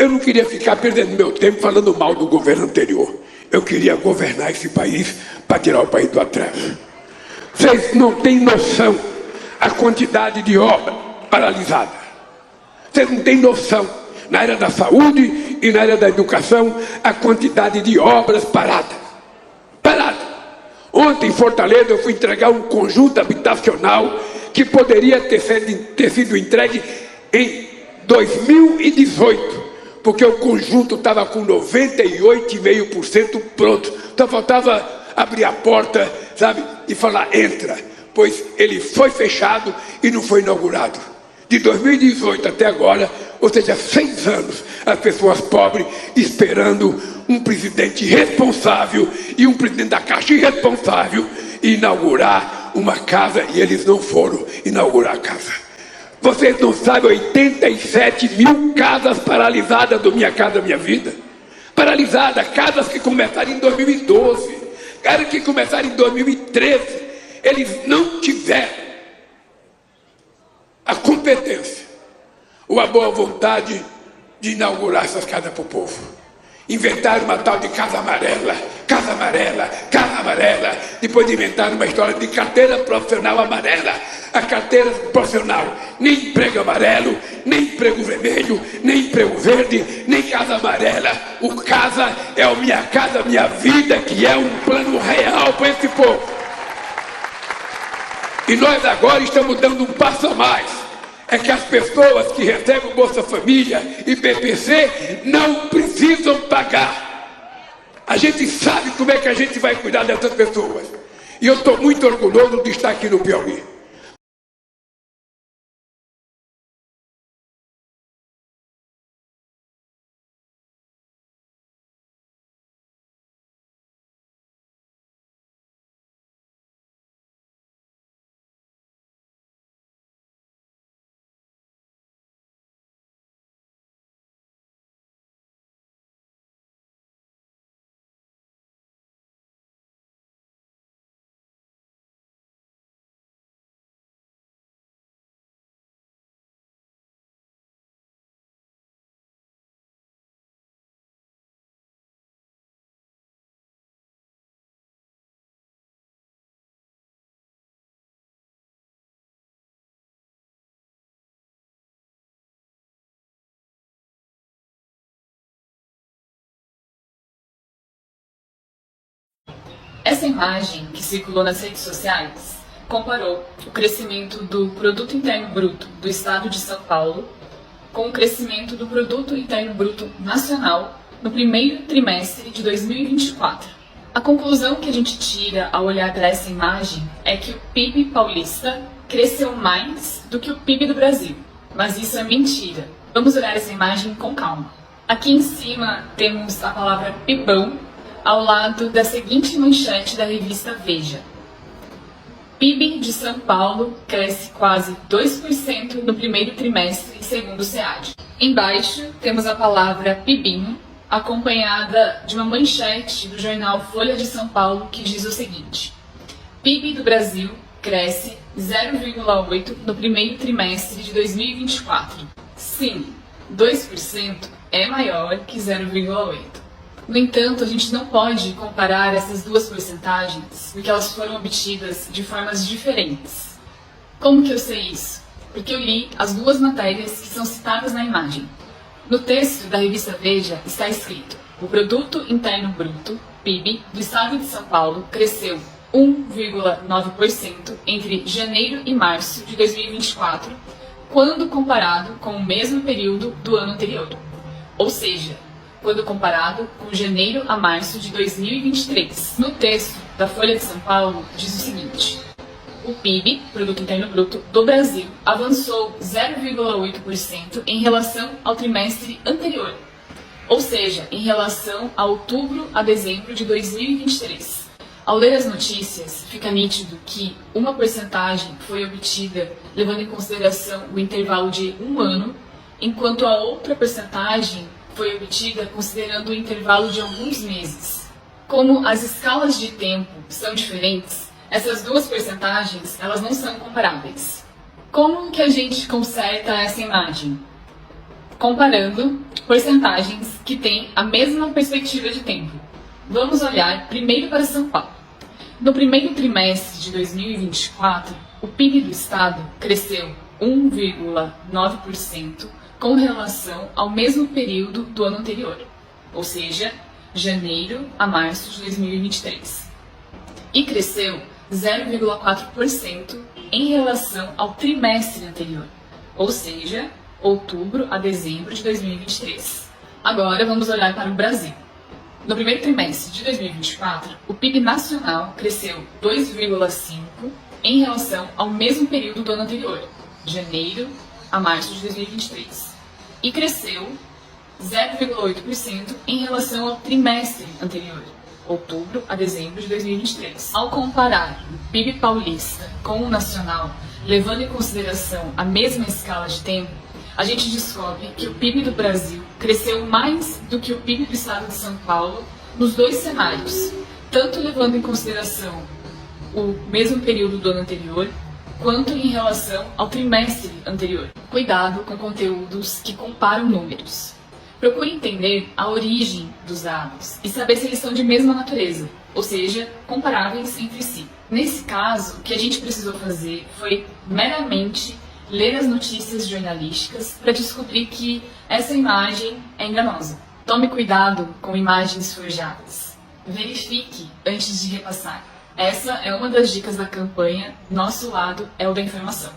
Eu não queria ficar perdendo meu tempo falando mal do governo anterior. Eu queria governar esse país para tirar o país do atraso. Vocês não têm noção a quantidade de obra paralisada. Vocês não têm noção, na área da saúde e na área da educação, a quantidade de obras paradas. Paradas. Ontem em Fortaleza eu fui entregar um conjunto habitacional que poderia ter sido entregue em 2018, porque o conjunto estava com 98,5% pronto. Então faltava abrir a porta, sabe, e falar, entra. Pois ele foi fechado e não foi inaugurado. De 2018 até agora, ou seja, 6 anos, as pessoas pobres esperando um presidente responsável e um presidente da Caixa irresponsável inaugurar uma casa, e eles não foram inaugurar a casa. Vocês não sabem, 87 mil casas paralisadas do Minha Casa Minha Vida. Paralisadas, casas que começaram em 2012, casas que começaram em 2013. Eles não tiveram a competência ou a boa vontade de inaugurar essas casas para o povo. Inventaram uma tal de casa amarela, casa amarela, casa amarela. Depois inventaram uma história de carteira profissional amarela. A carteira profissional, nem emprego amarelo, nem emprego vermelho, nem emprego verde, nem casa amarela. O casa é o Minha Casa Minha Vida, que é um plano real para esse povo. E nós agora estamos dando um passo a mais. É que as pessoas que recebem o Bolsa Família e BPC não precisam pagar. A gente sabe como é que a gente vai cuidar dessas pessoas. E eu estou muito orgulhoso de estar aqui no Piauí. Essa imagem que circulou nas redes sociais comparou o crescimento do Produto Interno Bruto do Estado de São Paulo com o crescimento do Produto Interno Bruto Nacional no primeiro trimestre de 2024. A conclusão que a gente tira ao olhar para essa imagem é que o PIB paulista cresceu mais do que o PIB do Brasil. Mas isso é mentira. Vamos olhar essa imagem com calma. Aqui em cima temos a palavra PIBão, ao lado da seguinte manchete da revista Veja. PIB de São Paulo cresce quase 2% no primeiro trimestre, segundo o SEAD. Embaixo temos a palavra PIBinho, acompanhada de uma manchete do jornal Folha de São Paulo que diz o seguinte: PIB do Brasil cresce 0,8% no primeiro trimestre de 2024. Sim, 2% é maior que 0,8%. No entanto, a gente não pode comparar essas duas porcentagens porque elas foram obtidas de formas diferentes. Como que eu sei isso? Porque eu li as duas matérias que são citadas na imagem. No texto da revista Veja está escrito: o Produto Interno Bruto, PIB, do Estado de São Paulo cresceu 1,9% entre janeiro e março de 2024, quando comparado com o mesmo período do ano anterior. Ou seja, quando comparado com janeiro a março de 2023. No texto da Folha de São Paulo diz o seguinte: o PIB, Produto Interno Bruto, do Brasil avançou 0,8% em relação ao trimestre anterior, ou seja, em relação a outubro a dezembro de 2023. Ao ler as notícias, fica nítido que uma porcentagem foi obtida levando em consideração o intervalo de um ano, enquanto a outra porcentagem foi obtida considerando o intervalo de alguns meses. Como as escalas de tempo são diferentes, essas duas porcentagens elas não são comparáveis. Como que a gente conserta essa imagem? comparando porcentagens que têm a mesma perspectiva de tempo. Vamos olhar primeiro para São Paulo. No primeiro trimestre de 2024, o PIB do estado cresceu 1,9% com relação ao mesmo período do ano anterior, ou seja, janeiro a março de 2023. E cresceu 0,4% em relação ao trimestre anterior, ou seja, outubro a dezembro de 2023. Agora vamos olhar para o Brasil. No primeiro trimestre de 2024, o PIB nacional cresceu 2,5% em relação ao mesmo período do ano anterior, janeiro a março de 2023, e cresceu 0,8% em relação ao trimestre anterior, outubro a dezembro de 2023. Ao comparar o PIB paulista com o nacional, levando em consideração a mesma escala de tempo, a gente descobre que o PIB do Brasil cresceu mais do que o PIB do estado de São Paulo nos dois cenários, tanto levando em consideração o mesmo período do ano anterior, quanto em relação ao trimestre anterior. Cuidado com conteúdos que comparam números. Procure entender a origem dos dados e saber se eles são de mesma natureza, ou seja, comparáveis entre si. Nesse caso, o que a gente precisou fazer foi meramente ler as notícias jornalísticas para descobrir que essa imagem é enganosa. Tome cuidado com imagens forjadas. Verifique antes de repassar. Essa é uma das dicas da campanha Nosso Lado é o da Informação.